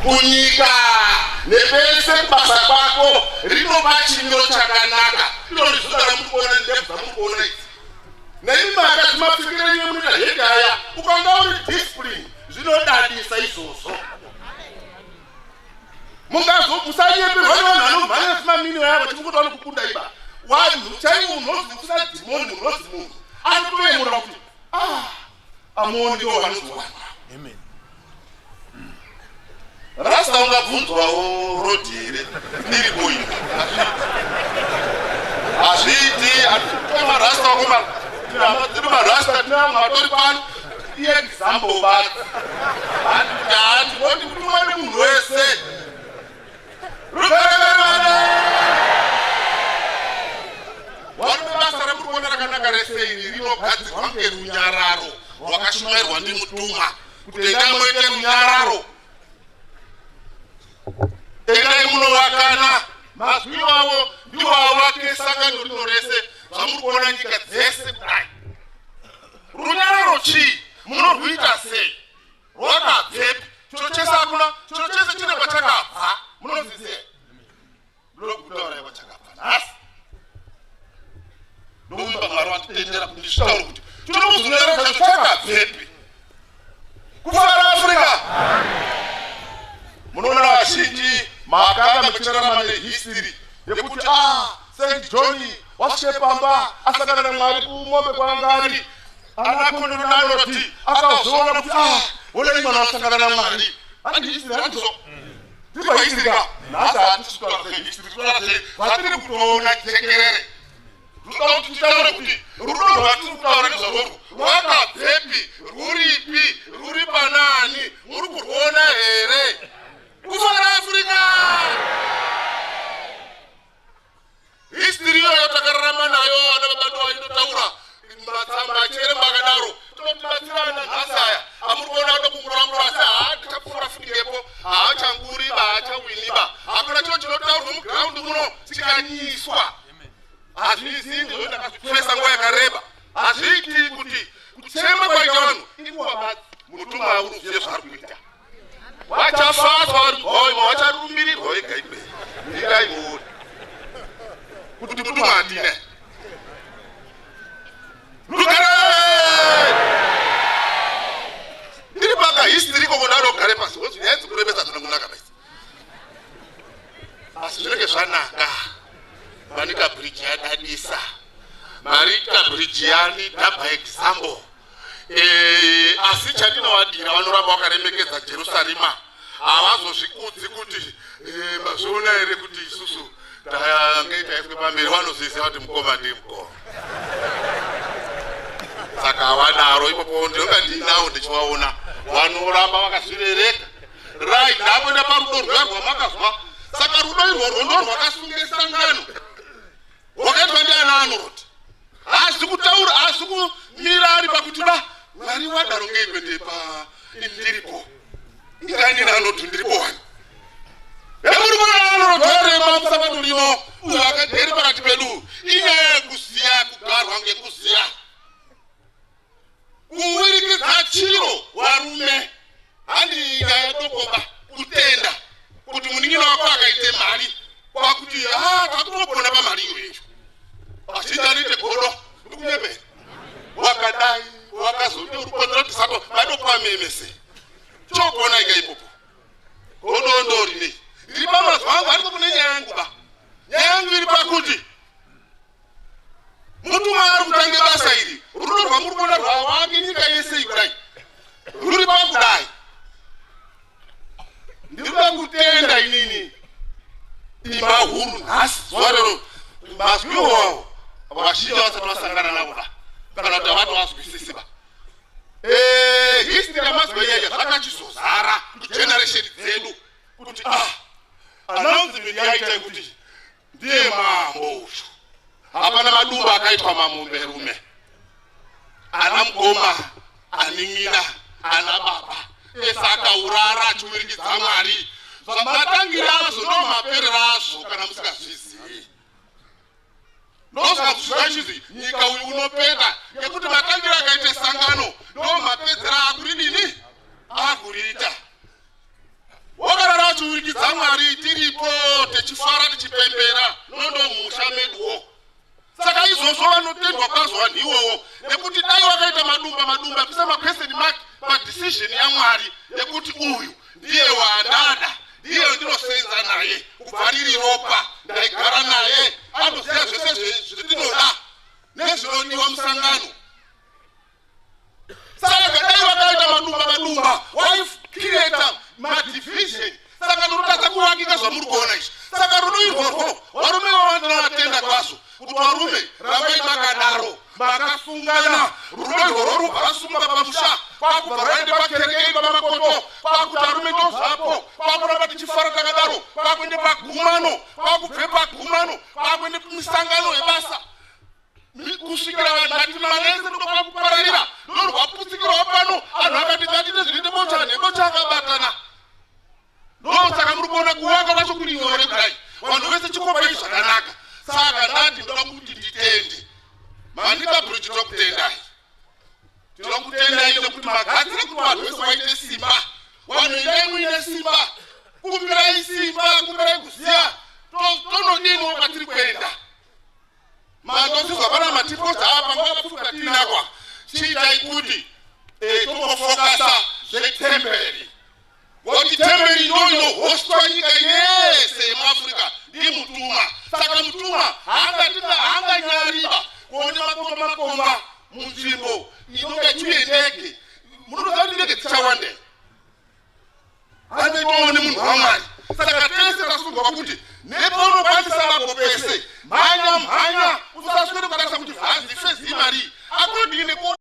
kunyika nepese basa kwako rinova chinyiro chakanaka. Iro rizodara mukuona ndebva mukuona idzi. Neimwe akati mapfikire nyine munoita hedhaya ukanga uri discipline zvinodadisa izvozvo. Mungazo musanyepirwa nevanhu vanomhanya simamini yavo chimukuti vanokukunda iba. Wanhu chaiwo unozi usina dhimoni munozi munhu anotoyemura kuti amoni ndiwo vanozowana. Amen. Rasta ungabvunzwawo rodhire ndiri boyi. Azviti atoma rasta wakoma tiri marasta tinamwe atori pano example basi. Handoti kuti mwane munhu wese basa remurikuona rakanaka rese iri rinogadzirwa ngerunyararo rwakashumairwa ndimutumwa kuti endai muite runyararo, endai munovakana. Mazwi iwawo ndiwo avake sangano rino rese zvamurikuona nyika dzese kudai. Runyararo chii? Munorwuita sei? Rwakabvepi? Chiro chese hakuna, chiro chese chine kwachakabva. Munozviziva? Ndokutaura kwachakabva nhasi. Ndomumba Mwari watitendera kuti nditaure kuti tinokuzunyararo chacho chakabvepi? Kufara Afrika. Munoona vazhinji makanga muchirarama nehistory yekuti St. John wasvike pamba asangana naMwari kumombe kwanga ari anakondo nanoti akazoona kuti onai mwana wasangana naMwari. Handi history handizo ndipo history ka nhasi hatisvika history vatiri kutoona jekerere. Rutautaura kuti rudo rwatiri kutaura nezvarwo rwakabvepi, rwuripi, rwuri panani, muri kurwona here? Kufara Afrika. History iyoyo takararama nayo vana vabantu vaindotaura matsamba chere makadaro tinotibatsirana nhasi aya amurikuona kuda kumurambura asi tichapfuura futingepo haachanguriba haachawiniba hakuna chiro chinotaurwa mugiraundi muno chikanyiswa. Hazvizi ndizvo ndakazvipfesa nguva yakareba. Hazviiti kuti kutsema kwaita vanhu inguva basi mutumwa unoziva zvaari kuita. Vachafatwa vari mhoimo vacharumbirirwa vega ikweyo. Ndidai muone kuti mutumwa handine. Rugare! Ndiri paka history kokodaro ugare pasi wozvi yaidzi kuremesa zvino kunaka basi. Asi zvinenge zvanaka. Manika bridge yadadisa. Marita bridge yani daba example. Asi chandinowadira vanoramba vakaremekeza Jerusalema. Havazozvikudzi kuti mazviona here kuti isusu tange taiswe pamberi vanoziva kuti mukoma ndiye mukoma. Saka havanaro ipopo ndinonga ndinawo ndichivaona vanoramba vakazvirereka. Right, ndakuenda parudo rwarwo makazwa. Saka rudo irworwo ndo rwakasunge sangano. Wakaitwa ndiana Arnold. Haasi kutaura, haasi kumira ari pakuti Mwari wadaro ngeipende pa ndiripo. Ingani Arnold ndiripo wani. Muri kuona Arnold warema musabado lino uyo akadheri pakati pedu. Inyaya yekuziya kugarwa ngekuziya. Kuwirikidza chiro varume. Handi nyaya dokoba kutenda kuti munin'ina wako akaite mari kwakuti takutopona pamari iyoyo. Achitaniite godo ndikunyepera. Wakadai wakazoti urukondera kuti sako vadokwamemese. Chokona ika ipopo. Godo ndori nei. Ndiri pamazuva angu aripo kune nyaya yangu ba. Nyaya yangu iri pakuti mutumwa ari kutange basa iri. Rudo rwamuri kuona rwavake nyika yese ikudai. Ruri pakudai. Ndikuda kutenda inini imba huru nhasi zuva rero mazwi iwawo vazhinji vasati vasangana navo kana kuti havati vazwisisi ba. History yamazwi iyaya zvakachizozara kugeneration dzedu kuti announcement yaita kuti ndiye mambo uyu. Hapana madumba akaitwa mamumberume. Ana mukoma, anin'ina, ana baba. Esaka urara achiwirikidza Mwari. Zvamatangira azvo ndomaperera azvo kana musikazvizivi. Ndosaka kusvika chizi nyika uyu unopenda ngekuti matangira akaite sangano ndomapedzera akuridini? Akuriita. Wakarara Mwari tiripo techifara tichipembera nondo musha meduwo. Saka izvozvo vanotendwa kwazvo iwowo nekuti dai wakaita madumba kusema question mark decision yaMwari nekuti uyu ndiye wandada ndiye ndinosenza naye kubva riri ropa ndaigara naye anoziva zvese zvitinoda nezvinodiwa musangano. Saka dai wakaita madumba waicreata madivision. Saka nurotadza kuvakika zvamuri kuona izvi. Saka rudo irworwo varume vavanatenda kwazvo kuti varume ramai makadaro makasungana rudo irworwo rubva rasunga pamusha kwakubva raende pakerekei pamakoto kwakuti arume ndozvapo kwakuramba tichifara takadaro kwakuende pagumano kwakubve pagumano kwakuende kumisangano yebasa kusvikira nhati manese ndo kwakupararira ndorwaputsikirwa pano anhu akati ngatite zvinoite bocha nebocha akabatana. Saka muri kuona kuvaka kwacho kuri nyore kudai vanhu vese chikopai zvakanaka. Saka ndati ndoda kuti nditende mandika bridge tokutendai tinokutendai nekuti magadzire kuti vanhu vese vaite simba. Vanhu endai muine simba kumbirai simba kumbirai kuziya tonodini wakatiri kuenda mandosizwa pana matipoza apa ngavapfuka tinakwa chiitai kuti tombofokasa zvetemberi. Woti temberi inohoswa nyika yese yemuAfrica ndi mutuma. Saka mutuma haanganyariba kuone makomba munzvimbo inonge chiuye ndege. Munoziva kuti ndege dzichawande hanetoone munhu waMwari. Saka tese tasungwa kuti nepaunokwanisa napo pese mhanya usaswere kutarisa kuti vhazi fezi imari akodini